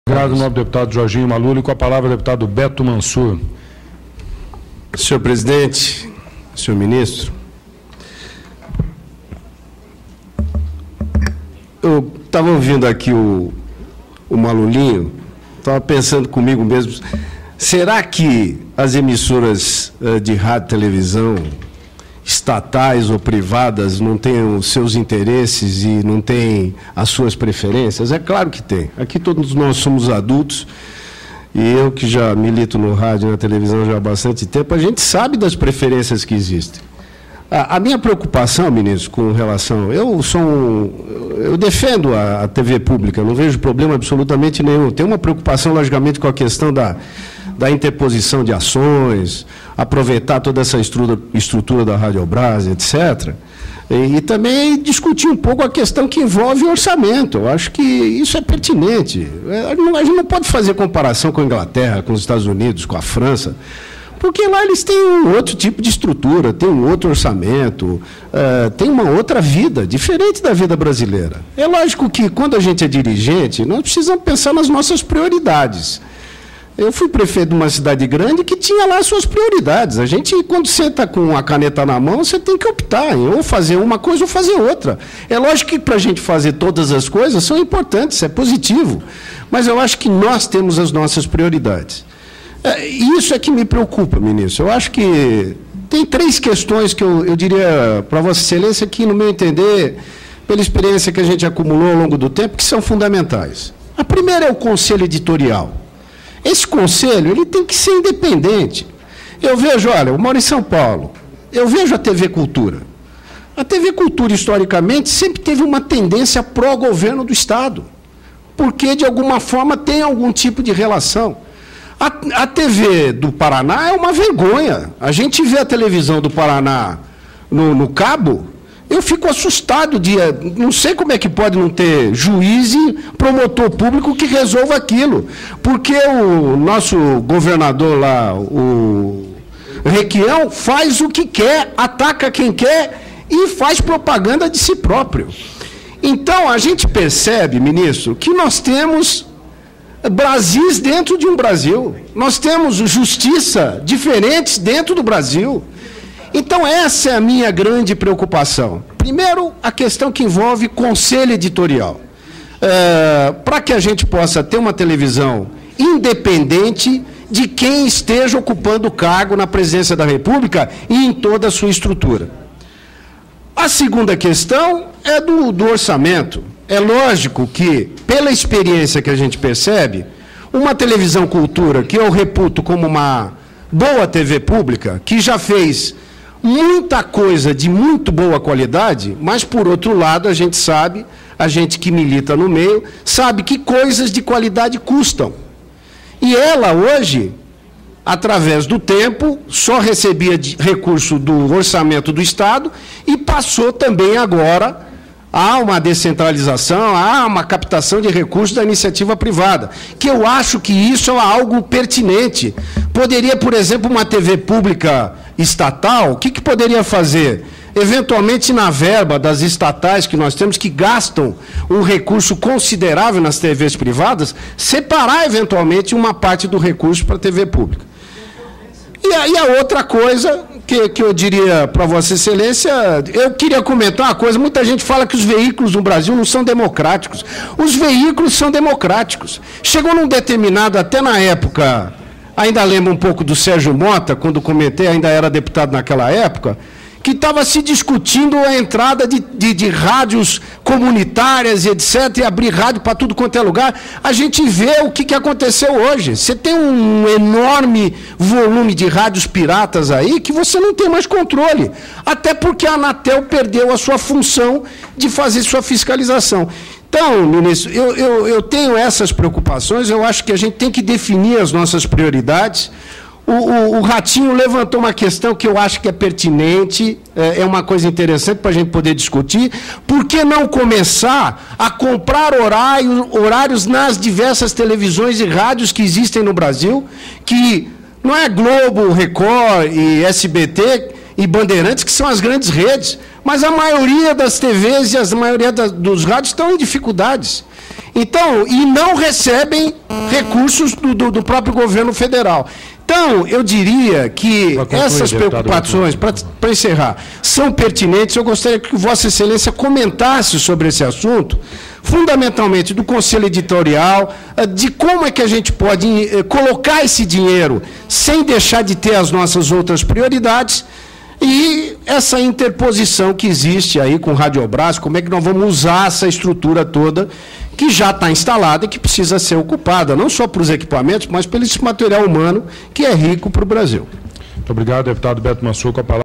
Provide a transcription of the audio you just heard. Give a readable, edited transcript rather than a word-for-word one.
Obrigado, nobre deputado Jorginho Maluli. Com a palavra, o deputado Beto Mansur. Senhor presidente, senhor ministro, eu estava ouvindo aqui o Malulinho, estava pensando comigo mesmo, será que as emissoras de rádio e televisão, estatais ou privadas, não têm os seus interesses e não têm as suas preferências? É claro que tem. Aqui todos nós somos adultos, e eu que já milito no rádio e na televisão já há bastante tempo, a gente sabe das preferências que existem. A minha preocupação, ministro, com relação... Eu defendo a TV pública, não vejo problema absolutamente nenhum. Tenho uma preocupação, logicamente, com a questão da interposição de ações, aproveitar toda essa estrutura da Radiobras, etc. E também discutir um pouco a questão que envolve o orçamento. Eu acho que isso é pertinente. A gente não pode fazer comparação com a Inglaterra, com os Estados Unidos, com a França, porque lá eles têm um outro tipo de estrutura, têm um outro orçamento, têm uma outra vida, diferente da vida brasileira. É lógico que, quando a gente é dirigente, nós precisamos pensar nas nossas prioridades. Eu fui prefeito de uma cidade grande que tinha lá as suas prioridades. A gente, quando senta com a caneta na mão, você tem que optar em ou fazer uma coisa ou fazer outra. É lógico que, para a gente fazer todas as coisas, são importantes, é positivo. Mas eu acho que nós temos as nossas prioridades. Isso é que me preocupa, ministro. Eu acho que tem 3 questões que eu diria para Vossa Excelência que, no meu entender, pela experiência que a gente acumulou ao longo do tempo, que são fundamentais. A primeira é o conselho editorial. Esse conselho ele tem que ser independente. Eu vejo, olha, eu moro em São Paulo, eu vejo a TV Cultura. A TV Cultura, historicamente, sempre teve uma tendência pró-governo do Estado, porque, de alguma forma, tem algum tipo de relação. A TV do Paraná é uma vergonha. A gente vê a televisão do Paraná no cabo, eu fico assustado de... Não sei como é que pode não ter juiz e promotor público que resolva aquilo. Porque o nosso governador lá, o Requião, faz o que quer, ataca quem quer e faz propaganda de si próprio. Então, a gente percebe, ministro, que nós temos Brasis dentro de um Brasil. Nós temos justiça diferentes dentro do Brasil. Então, essa é a minha grande preocupação. Primeiro, a questão que envolve conselho editorial. Para que a gente possa ter uma televisão independente de quem esteja ocupando o cargo na presidência da República e em toda a sua estrutura. A segunda questão é do orçamento. É lógico que, pela experiência que a gente percebe, uma televisão cultura, que eu reputo como uma boa TV pública, que já fez muita coisa de muito boa qualidade, mas, por outro lado, a gente sabe, a gente que milita no meio, sabe que coisas de qualidade custam. E ela, hoje, através do tempo, só recebia recurso do orçamento do Estado e passou também agora a uma descentralização, a uma captação de recursos da iniciativa privada, que eu acho que isso é algo pertinente. Poderia, por exemplo, uma TV pública estatal, o que poderia fazer? Eventualmente, na verba das estatais que nós temos, que gastam um recurso considerável nas TVs privadas, separar, eventualmente, uma parte do recurso para a TV pública. E aí a outra coisa que eu diria para Vossa Excelência, eu queria comentar uma coisa, muita gente fala que os veículos no Brasil não são democráticos. Os veículos são democráticos. Chegou num determinado, até na época, ainda lembro um pouco do Sérgio Mota, quando comentei, ainda era deputado naquela época, que estava se discutindo a entrada de rádios comunitárias e etc., e abrir rádio para tudo quanto é lugar. A gente vê o que aconteceu hoje. Você tem um enorme volume de rádios piratas aí que você não tem mais controle. Até porque a Anatel perdeu a sua função de fazer sua fiscalização. Então, ministro, eu tenho essas preocupações, eu acho que a gente tem que definir as nossas prioridades. O Ratinho levantou uma questão que eu acho que é pertinente, é uma coisa interessante para a gente poder discutir. Por que não começar a comprar horários nas diversas televisões e rádios que existem no Brasil, que não é Globo, Record e SBT e Bandeirantes, que são as grandes redes, mas a maioria das TVs e a maioria dos rádios estão em dificuldades. Então, e não recebem recursos do próprio governo federal. Então, eu diria que essas preocupações, para encerrar, são pertinentes. Eu gostaria que Vossa Excelência comentasse sobre esse assunto, fundamentalmente do Conselho Editorial, de como é que a gente pode colocar esse dinheiro sem deixar de ter as nossas outras prioridades, e essa interposição que existe aí com o Radiobras, como é que nós vamos usar essa estrutura toda que já está instalada e que precisa ser ocupada, não só para os equipamentos, mas pelo esse material humano que é rico para o Brasil. Muito obrigado, deputado Beto Mansuco. A palavra